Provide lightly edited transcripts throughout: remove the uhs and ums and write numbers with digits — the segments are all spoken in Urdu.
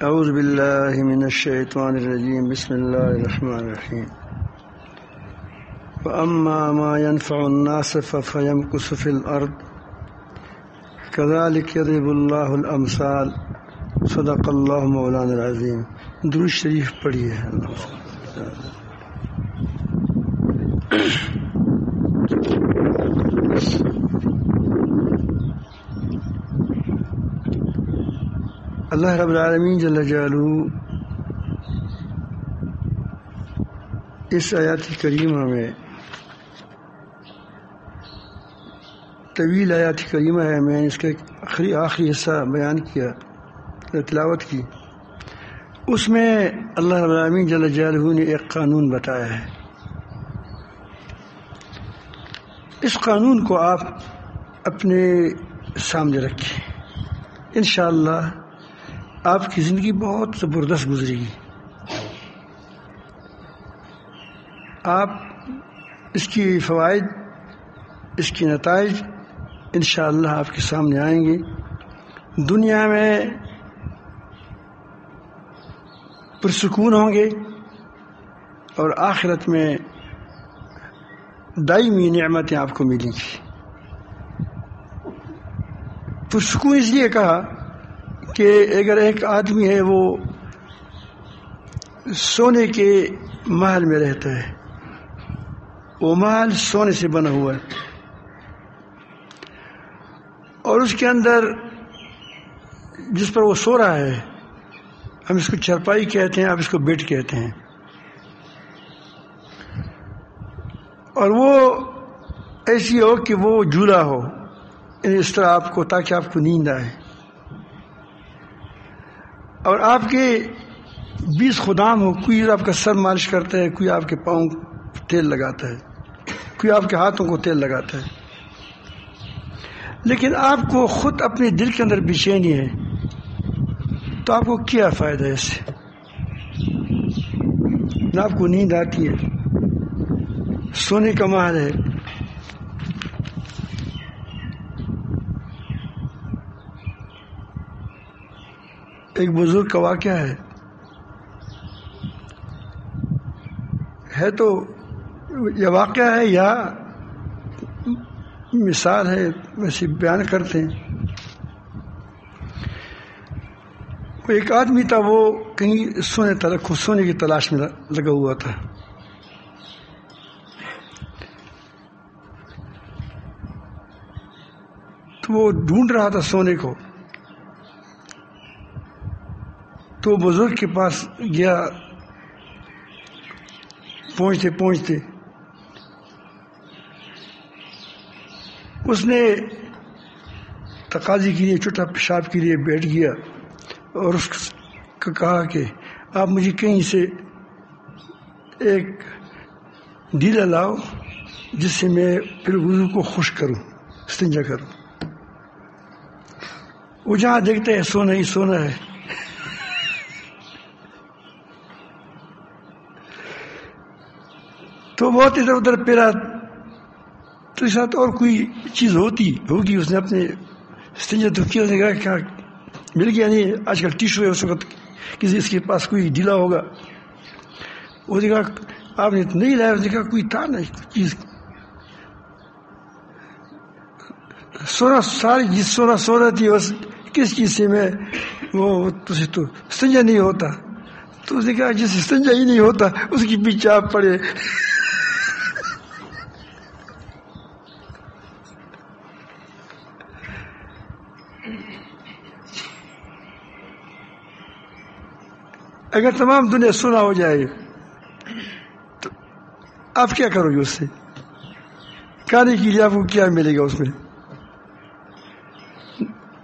اعوذ باللہ من الشیطان الرجیم بسم اللہ الرحمن الرحیم فاما ما ينفع الناس فيمكث في الارض كذلك يضرب الله الامثال صدق اللہ مولانا العظیم. درود شریف پڑھیے. اللہ رب العالمین جل جلالہ اس آیات کریمہ میں، طویل آیات کریمہ ہے، میں نے اس کا آخری حصہ بیان کیا، تلاوت کی. اس میں اللہ رب العالمین جل جلالہ نے ایک قانون بتایا ہے. اس قانون کو آپ اپنے سامنے رکھیں، انشاءاللہ آپ کی زندگی بہت زبردست گزرے گی. آپ اس کی فوائد، اس کے نتائج انشاءاللہ آپ کے سامنے آئیں گے. دنیا میں پرسکون ہوں گے اور آخرت میں دائمی نعمتیں آپ کو ملیں گی. پرسکون اس لیے کہا کہ اگر ایک آدمی ہے وہ سونے کے محل میں رہتا ہے، وہ محل سونے سے بنا ہوا ہے، اور اس کے اندر جس پر وہ سو رہا ہے، ہم اس کو چارپائی کہتے ہیں، آپ اس کو بیڈ کہتے ہیں، اور وہ ایسی ہو کہ وہ جھولا ہو، اس طرح آپ کو، تاکہ آپ کو نیند آئے. اور آپ کے 20 خدام ہو، کوئی آپ کا سر مالش کرتا ہے، کوئی آپ کے پاؤں تیل لگاتا ہے، کوئی آپ کے ہاتھوں کو تیل لگاتا ہے. لیکن آپ کو خود اپنے دل کے اندر بے چینی ہے، تو آپ کو کیا فائدہ ہے اس سے؟ نہ آپ کو نیند آتی ہے، سونے کا محل ہے. ایک بزرگ کا واقعہ ہے تو یہ واقعہ ہے یا مثال ہے، ویسے بیان کرتے ہیں. ایک آدمی تھا، وہ کہیں سونے کی تلاش میں لگا ہوا تھا. تو وہ ڈھونڈ رہا تھا سونے کو. تو بزرگ کے پاس گیا. پہنچتے پہنچتے اس نے تقاضی کے لیے، چھوٹا پیشاب کے لیے بیٹھ گیا اور اس کو کہا کہ آپ مجھے کہیں سے ایک ڈیلا لاؤ جس سے میں پھر وضو کو خشک کروں، استنجا کروں. وہ جہاں دیکھتے ہیں سونا ہی سونا ہے. تو بہت ادھر ادھر پھرا، تو اس ساتھ اور کوئی چیز ہوگی. اس نے اپنے استنجا تو کیا، اس نے کہا کیا مل گیا؟ نہیں، آج کل ٹیشو ہے، اس وقت کسی اس کے پاس کوئی ڈھیلا ہوگا. اس نے کہا آپ نے نہیں لایا؟ اس نے کہا کوئی تھا نا چیز. سونا ساری چیز سونا تھی، بس کس چیز سے میں وہ تو استنجا نہیں ہوتا. تو اس نے کہا جس استنجا ہی نہیں ہوتا اس کی پیچھے آپ پڑے. اگر تمام دنیا سونا ہو جائے تو آپ کیا کرو گے اس سے؟ کھانے کے لیے آپ کو کیا ملے گا؟ اس میں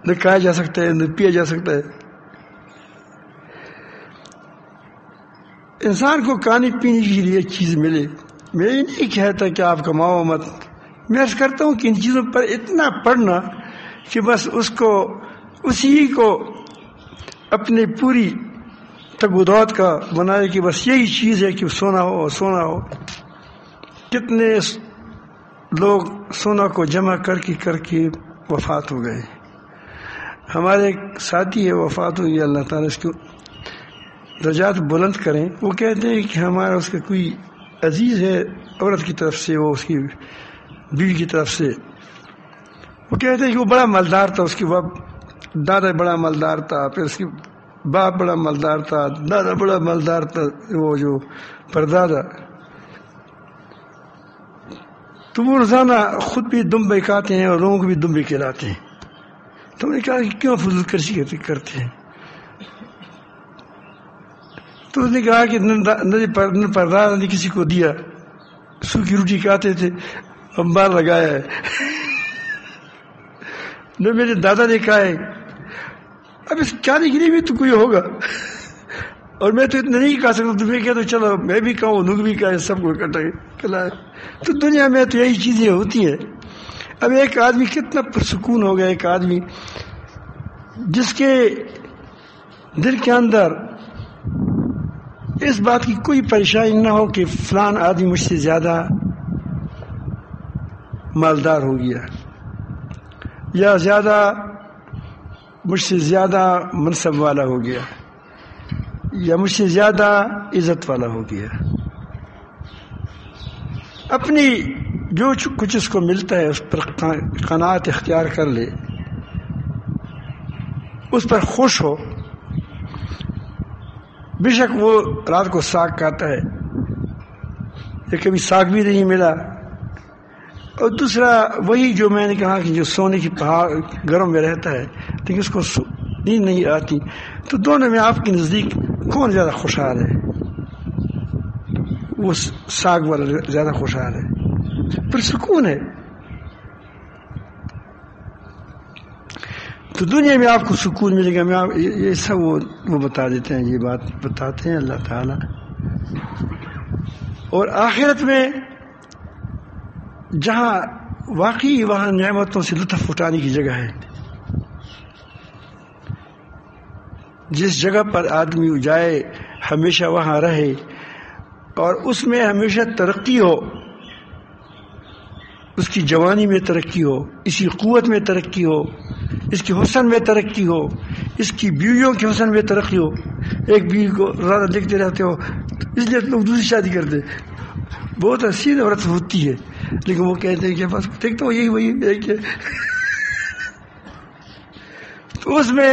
نہ کھایا جا سکتا ہے، نہ پیا جا سکتا ہے. انسان کو کھانے پینے کے لیے چیز ملے. میں یہ نہیں کہتا کہ آپ کماؤ مت، میں عرض کرتا ہوں کہ ان چیزوں پر اتنا پڑھنا کہ بس اس کو، اسی کو اپنے پوری تگودات کا بنائے کہ بس یہی چیز ہے کہ سونا ہو اور سونا ہو. کتنے لوگ سونا کو جمع کر کے وفات ہو گئے. ہمارے ایک ساتھی ہے وفات ہوئی، اللہ تعالیٰ اس کو درجات بلند کریں. وہ کہتے ہیں کہ ہمارا اس کا کوئی عزیز ہے عورت کی طرف سے، وہ اس کی بیوی کی طرف سے. وہ کہتے ہیں کہ وہ بڑا مالدار تھا، اس کی دادا بڑا مالدار تھا، پھر اس کی باپ بڑا مالدار تھا، دادا بڑا مالدار تھا، وہ جو پردادا. تو وہ روزانہ خود بھی دمبے کھاتے ہیں اور لوگوں کو بھی دمبے کھلاتے ہیں. تو نے کہا کہ کیوں فضول خرچی کرتے ہیں؟ تو اس نے کہا کہ نہ پردادا نے کسی کو دیا، سوکھی روٹی کھاتے تھے، انبار لگایا ہے، نہ میرے دادا نے کہا ہے. اب اس کھانے کے لیے بھی تو کوئی ہوگا، اور میں تو اتنا نہیں کھا سکتا. تمہیں کہا تو چلو میں بھی کھاؤں، نگ بھی کھائے، سب کو اکٹھا کھلائے. تو دنیا میں تو یہی چیزیں ہوتی ہیں. اب ایک آدمی کتنا پرسکون ہو گیا، ایک آدمی جس کے دل کے اندر اس بات کی کوئی پریشانی نہ ہو کہ فلان آدمی مجھ سے زیادہ مالدار ہو گیا، یا مجھ سے زیادہ منصب والا ہو گیا، یا مجھ سے زیادہ عزت والا ہو گیا. اپنی جو کچھ اس کو ملتا ہے اس پر قناعت اختیار کر لے، اس پر خوش ہو. بے شک وہ رات کو ساگ کھاتا ہے، یا کبھی ساگ بھی نہیں ملا. اور دوسرا وہی جو میں نے کہا کہ جو سونے کی پہاڑ گھروں میں رہتا ہے لیکن اس کو نیند نہیں آتی. تو دونوں میں آپ کے نزدیک کون زیادہ خوشحال ہے؟ وہ ساگ والا زیادہ خوشحال ہے، پرسکون ہے. تو دنیا میں آپ کو سکون ملے گا. یہ سب وہ بتا دیتے ہیں، یہ بات بتاتے ہیں اللہ تعالیٰ. اور آخرت میں جہاں واقعی وہاں نعمتوں سے لطف اٹھانے کی جگہ ہے. جس جگہ پر آدمی جائے ہمیشہ وہاں رہے اور اس میں ہمیشہ ترقی ہو، اس کی جوانی میں ترقی ہو، اس کی قوت میں ترقی ہو، اس کے حسن میں ترقی ہو، اس کی بیویوں کے حسن میں ترقی ہو. ایک بیوی کو زیادہ دیکھتے رہتے ہو اس لیے لوگ دوسری شادی کرتے. بہت حسین عورت ہوتی ہے لیکن وہ کہتے ہیں کہ بس دیکھتے ہو وہی تو اس میں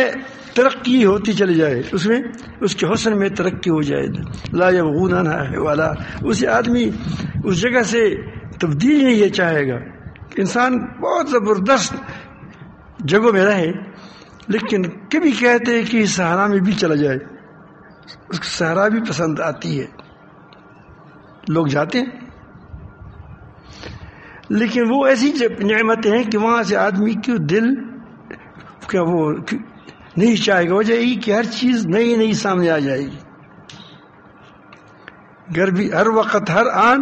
ترقی ہوتی چلی جائے، اس میں اس کے حسن میں ترقی ہو جائے. لا یبغون عنہا والا. اسے آدمی اس جگہ سے تبدیل نہیں یہ چاہے گا. انسان بہت زبردست جگہوں میں رہے لیکن کبھی کہتے ہیں کہ صحرا میں بھی چلا جائے، اس کو صحرا بھی پسند آتی ہے، لوگ جاتے ہیں. لیکن وہ ایسی نعمتیں ہیں کہ وہاں سے آدمی کی دل کیا وہ نہیں چاہے گا. وجہ یہی کہ ہر چیز نئی سامنے آ جائے گی. گھر بھی ہر وقت ہر آن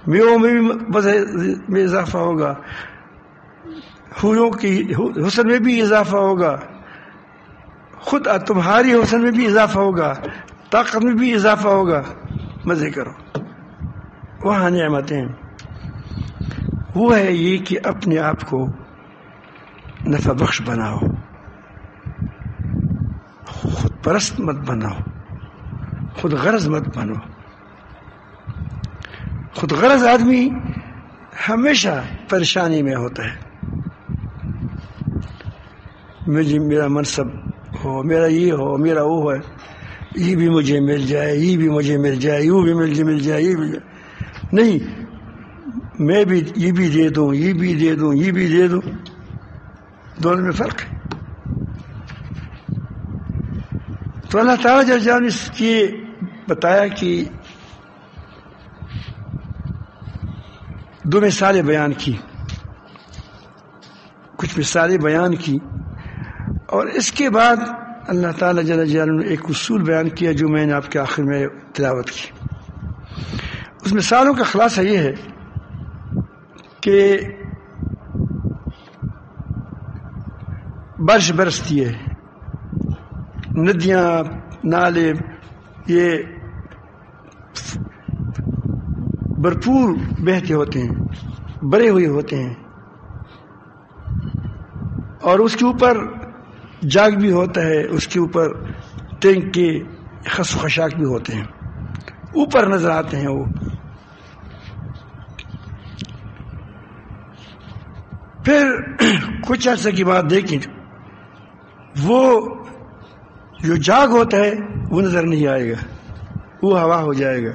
میووں میں بھی اضافہ ہوگا، حوروں کی حسن میں بھی اضافہ ہوگا، خود تمہاری حسن میں بھی اضافہ ہوگا، طاقت میں بھی اضافہ ہوگا. مزے کرو. وہاں نعمتیں وہ ہے یہ کہ اپنے آپ کو نفع بخش بناؤ، خود پرست مت بناؤ، خود غرض مت بنو. خود غرض آدمی ہمیشہ پریشانی میں ہوتا ہے. میرا منصب ہو، میرا یہ ہو، میرا وہ ہے، یہ بھی مجھے مل جائے، یہ بھی مجھے مل جائے، یوں بھی مل جائے، یہ بھی نہیں، میں بھی یہ بھی دے دوں، یہ بھی دے دوں، یہ بھی دے دوں. دونوں میں فرق ہے. تو اللہ تعالیٰ جل جلالہ نے اس کی بتایا کہ دو مثالیں بیان کی، کچھ مثالیں بیان کی، اور اس کے بعد اللہ تعالیٰ جل جلالہ نے ایک اصول بیان کیا جو میں نے آپ کے آخر میں تلاوت کی. اس مثالوں کا خلاصہ یہ ہے کہ بارش برستی ہے، ندیاں نالے یہ بھرپور بہتے ہوتے ہیں، بھرے ہوئے ہوتے ہیں. اور اس کے اوپر جاگ بھی ہوتا ہے، اس کے اوپر ٹینک کے خس و خشاک بھی ہوتے ہیں، اوپر نظر آتے ہیں وہ. پھر کچھ عرصے کی بات دیکھیں، وہ جو جاگ ہوتا ہے وہ نظر نہیں آئے گا، وہ ہوا ہو جائے گا.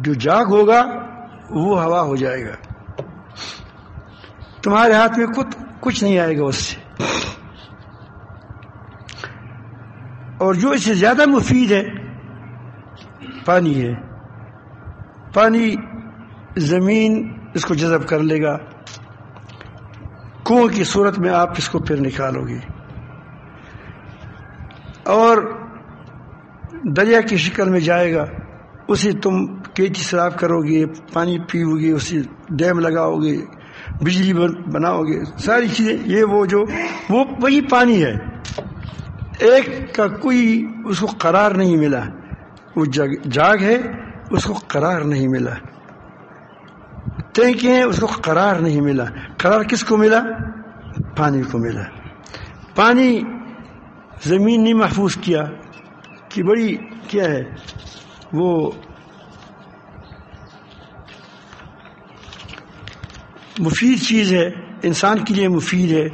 جو جاگ ہوگا وہ ہوا ہو جائے گا، تمہارے ہاتھ میں کچھ نہیں آئے گا اس سے. اور جو اس سے زیادہ مفید ہے پانی ہے. پانی زمین اس کو جذب کر لے گا، کنویں کی صورت میں آپ اس کو پھر نکالو گے، اور دریا کی شکل میں جائے گا، اسے تم کیچی صاف کرو گے، پانی پیو گے، اسے ڈیم لگاؤ گے، بجلی بناؤ گے، ساری چیزیں. یہ وہ وہی پانی ہے. ایک کا کوئی اس کو قرار نہیں ملا، وہ جاگ ہے، اس کو قرار نہیں ملا. ٹینکیں ہیں، اس کو قرار نہیں ملا. قرار کس کو ملا؟ پانی کو ملا. پانی زمین نے محفوظ کیا کہ بڑی کیا ہے، وہ مفید چیز ہے، انسان کے لیے مفید ہے،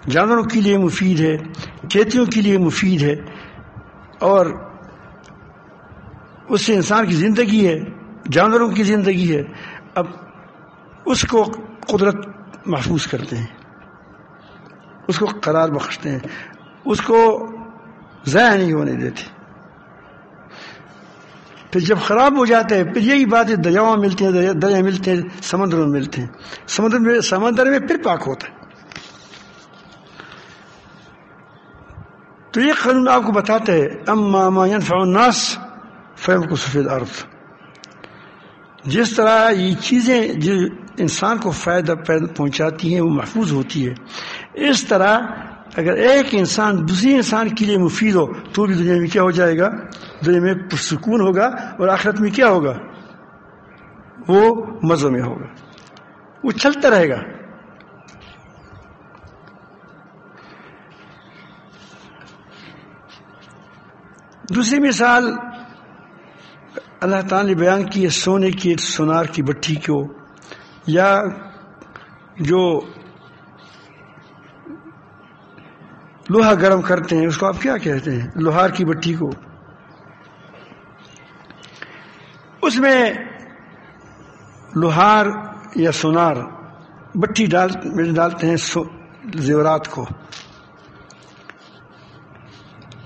جانوروں کے لیے مفید ہے، کھیتیوں کے لیے مفید ہے، اور اس سے انسان کی زندگی ہے، جانوروں کی زندگی ہے. اب اس کو قدرت محفوظ کرتے ہیں، اس کو قرار بخشتے ہیں، اس کو ضائع نہیں ہونے دیتے. پھر جب خراب ہو جاتا ہے، پھر یہی بات ہے، دریاؤں ملتے ہیں، دریا ملتے ہیں، سمندروں میں ملتے ہیں، سمندر میں پھر پاک ہوتا ہے. تو یہ قانون آپ کو بتاتا ہے اما ما ينفع الناس فيمكث في الارض. جس طرح یہ چیزیں جو انسان کو فائدہ پہنچاتی ہیں وہ محفوظ ہوتی ہے، اس طرح اگر ایک انسان دوسری انسان کے لیے مفید ہو تو بھی دنیا میں کیا ہو جائے گا؟ دنیا میں پرسکون ہوگا، اور آخرت میں کیا ہوگا؟ وہ مزوں میں ہوگا، وہ چلتا رہے گا. دوسری مثال اللہ تعالیٰ نے بیان کی ہے سونے کی سونار کی بٹھی کو، یا جو لوہا گرم کرتے ہیں اس کو آپ کیا کہتے ہیں؟ لوہار کی بٹھی کو. اس میں لوہار یا سونار بٹھی ڈالتے ہیں زیورات کو.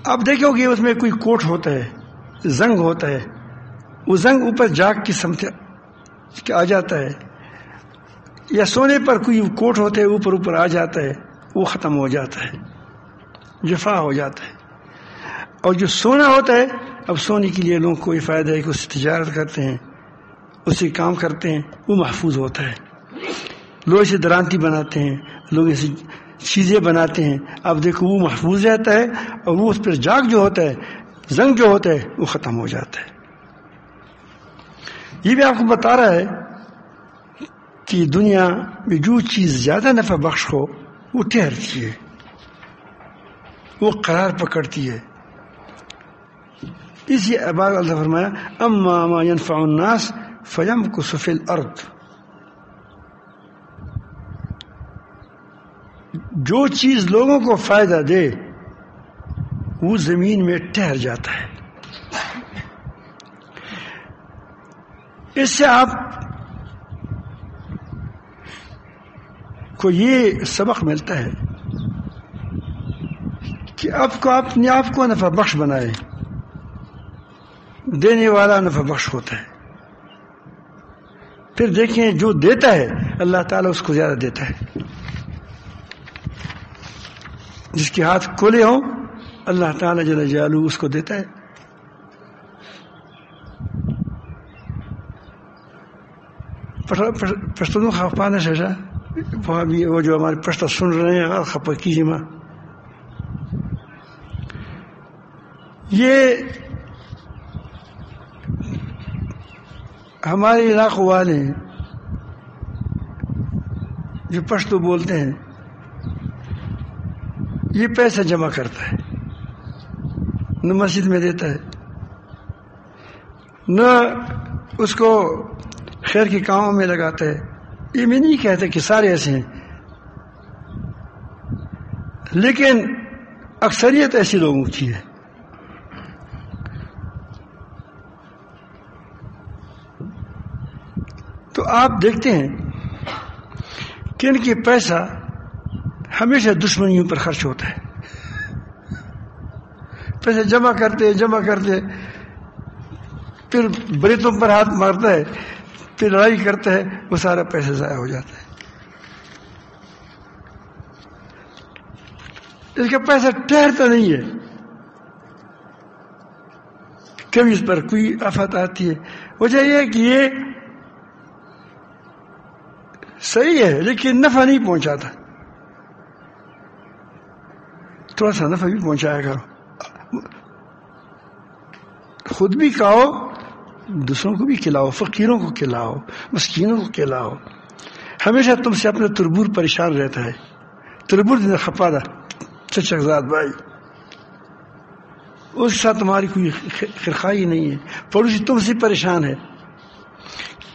آپ دیکھو گے اس میں کوئی کوٹ ہوتا ہے، زنگ ہوتا ہے، وہ زنگ اوپر جاگ کی سمت آ جاتا ہے، یا سونے پر کوئی کوٹ ہوتا ہے اوپر آ جاتا ہے، وہ ختم ہو جاتا ہے، جفا ہو جاتا ہے. اور جو سونا ہوتا ہے، اب سونے کے لیے لوگوں کو یہ فائدہ ہے کہ اس سے تجارت کرتے ہیں، اس سے کام کرتے ہیں، وہ محفوظ ہوتا ہے. لوگ اسے درانتی بناتے ہیں، لوگ اسے چیزیں بناتے ہیں. اب دیکھو وہ محفوظ رہتا ہے، اور وہ اس پر جاگ جو ہوتا ہے، زنگ جو ہوتا ہے، وہ ختم ہو جاتا ہے. یہ بھی آپ کو بتا رہا ہے کہ دنیا میں جو چیز زیادہ نفع بخش ہو وہ ٹھہرتی ہے، وہ قرار پکڑتی ہے. اسی بار اللہ فرمایا اما ما ينفع الناس فيمكث في الارض. جو چیز لوگوں کو فائدہ دے وہ زمین میں ٹھہر جاتا ہے. اس سے آپ کو یہ سبق ملتا ہے کہ آپ کو اپنے آپ کو نفع بخش بنائے. دینے والا نفع بخش ہوتا ہے. پھر دیکھیں جو دیتا ہے اللہ تعالیٰ اس کو زیادہ دیتا ہے. جس کے ہاتھ کھلے ہوں اللہ تعالیٰ جل جلالہ اس کو دیتا ہے. پشتون خفانہ شجا وہاں بھی وہ جو ہمارے پشتہ سن رہے ہیں خپا کیجیے ماں. یہ ہمارے علاقوں والے جو پشتو بولتے ہیں، یہ پیسہ جمع کرتا ہے، نہ مسجد میں دیتا ہے، نہ اس کو خیر کے کاموں میں لگاتا ہے. یہ میں نہیں کہتا کہ سارے ایسے ہیں، لیکن اکثریت ایسی لوگوں کی ہے. تو آپ دیکھتے ہیں کہ ان کی پیسہ ہمیشہ دشمنیوں پر خرچ ہوتا ہے. پیسے جمع کرتے پھر بریتوں پر ہاتھ مارتا ہے، پھر لڑائی کرتا ہے، وہ سارا پیسہ ضائع ہو جاتا ہے. اس کا پیسہ ٹھہرتا نہیں ہے، کبھی اس پر کوئی آفت آتی ہے. وجہ یہ ہے کہ یہ صحیح ہے لیکن نفع نہیں پہنچاتا. تھوڑا سا نفع بھی پہنچایا کرو، خود بھی کھاؤ، دوسروں کو بھی کھلاؤ، فقیروں کو کھلاؤ، مسکینوں کو کھلاؤ. ہمیشہ تم سے اپنا تربور پریشان رہتا ہے. تربور دن خپا دا چچکزاد بھائی، اس کے ساتھ تمہاری کوئی خرخائی نہیں ہے. پڑوسی تم سے پریشان ہے،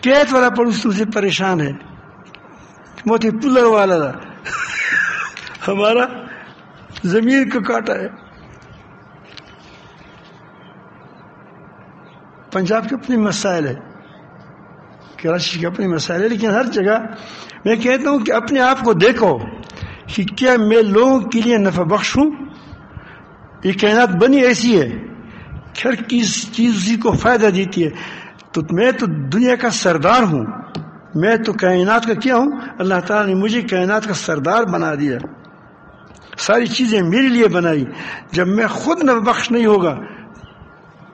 قید والا پڑوسی تم سے پریشان ہے، موتی پلر والا دا ہمارا زمین کو کاٹا ہے. پنجاب کے اپنے مسائل ہے، کراچی کے اپنے مسائل ہے، لیکن ہر جگہ میں کہتا ہوں کہ اپنے آپ کو دیکھو کہ کیا میں لوگوں کے لیے نفع بخش ہوں. یہ کائنات بنی ایسی ہے کہ ہر چیز اسی کو فائدہ دیتی ہے. تو میں تو دنیا کا سردار ہوں، میں تو کائنات کا کیا ہوں. اللہ تعالیٰ نے مجھے کائنات کا سردار بنا دیا، ساری چیزیں میرے لیے بنائی. جب میں خود نفع بخش نہیں ہوگا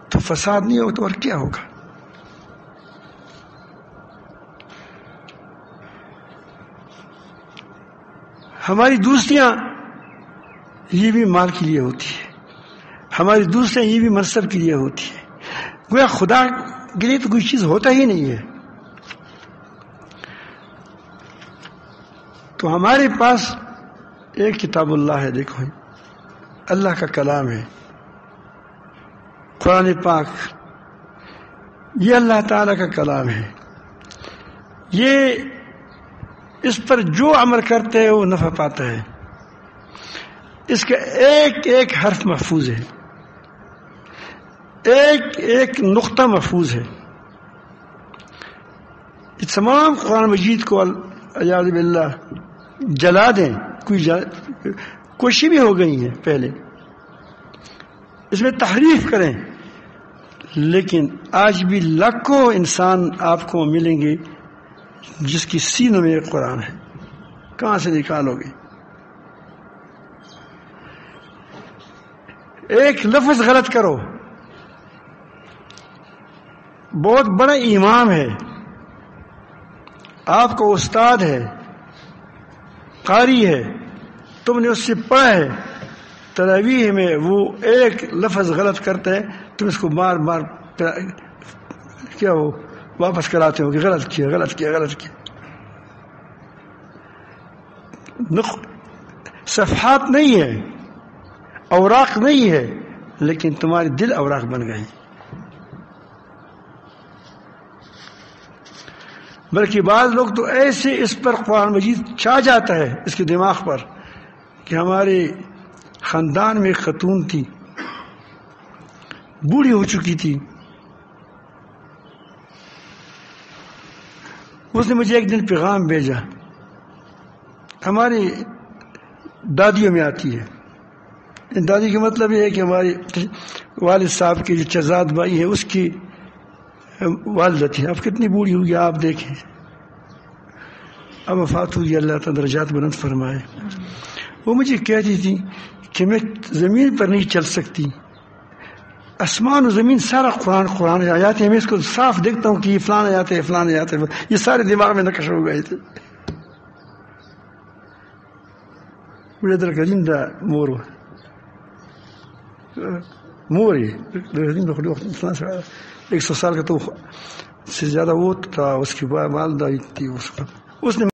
تو فساد نہیں ہوگا تو اور کیا ہوگا. ہماری دوستیاں یہ بھی مال کے لیے ہوتی ہے، ہماری دوستیاں یہ بھی منصب کے لیے ہوتی ہے. گویا خدا کے لیے تو کوئی چیز ہوتا ہی نہیں ہے. تو ہمارے پاس ایک کتاب اللہ ہے، دیکھو اللہ کا کلام ہے، قرآن پاک. یہ اللہ تعالی کا کلام ہے. یہ اس پر جو عمل کرتے ہیں وہ نفع پاتا ہے. اس کا ایک ایک حرف محفوظ ہے، ایک ایک نقطہ محفوظ ہے. یہ تمام قرآن مجید کو اعوذ باللہ جلا دیں، کوشش بھی ہو گئی ہے پہلے، اس میں تحریف کریں، لیکن آج بھی لاکھوں انسان آپ کو ملیں گے جس کی سینوں میں ایک قرآن ہے. کہاں سے نکالو گے؟ ایک لفظ غلط کرو، بہت بڑا امام ہے، آپ کو استاد ہے، قاری ہے، تم نے اس سے پڑھا ہے، تراویح میں وہ ایک لفظ غلط کرتا ہے، تم اس کو بار بار کیا ہو واپس کراتے ہو کہ غلط کیا غلط کیا غلط کیا. صفحات نہیں ہے، اوراق نہیں ہے، لیکن تمہارے دل اوراق بن گئے. بلکہ بعض لوگ تو ایسے اس پر قرآن مجید چھا جاتا ہے اس کے دماغ پر کہ ہمارے خاندان میں ایک خاتون تھی، بوڑھی ہو چکی تھی، اس نے مجھے ایک دن پیغام بھیجا. ہماری دادیوں میں آتی ہے، دادی کا مطلب یہ ہے کہ ہمارے والد صاحب کے جو چزاد بھائی ہے اس کی والدہ تھی. اب کتنی بوڑھی ہوگی آپ دیکھیں، اب وفات ہوئی، اللہ تعالیٰ درجات بلند فرمائے. وہ مجھے کہتی تھی کہ میں زمین پر نہیں چل سکتی، آسمان و زمین سارا قرآن آیات ہیں، میں اس کو صاف دیکھتا ہوں کہ یہ فلان آیات ہے فلان آیات ہے، یہ سارے دماغ میں نقش ہو گئے تھے. مجھے در قدیم دا مور ہے 100 سال کا تو سے زیادہ وہ تھا. اس کی والدہ تھی، اس نے